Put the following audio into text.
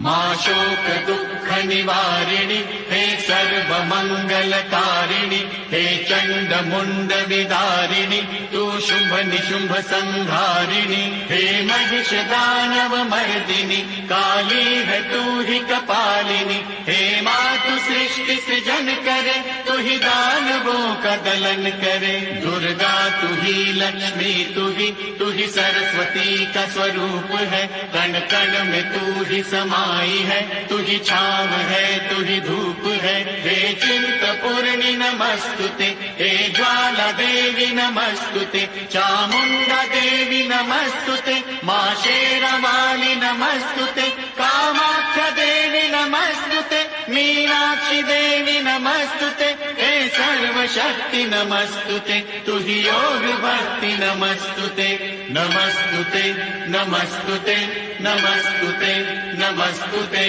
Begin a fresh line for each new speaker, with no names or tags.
मां शोक दुःख निवारिणि हे सर्व मंगलकारिणि हे चंड मुंड विदारिणि तू शुंभ निशुंभ संहारिणि हे महिष दानव मर्दिनि काली है तू ही कपालिनी हे मातु सृष्टि सृजन करे तू ही दानवों का दलन करे दुर्गा तू ही लक्ष्मी तू ही सरस्वती का स्वरूप है कण कण में तू ही समाई है तू ही छाव है तू ही धूप है हे चिंतपूर्णि नमस्तुते हे ज्वाला देवी नमस्तुते चामुंडा देवी नमस्तुते मां शेरावाली नमस्तुते कामाख्या देवी नमस्तुते मीनाक्षी देवी नमस्तुते हे सर्वशक्ति नमस्तुते तू ही योग भक्ति नमस्तुते नमस्तुते नमस्तुते नमस्तुते नमस्तुते।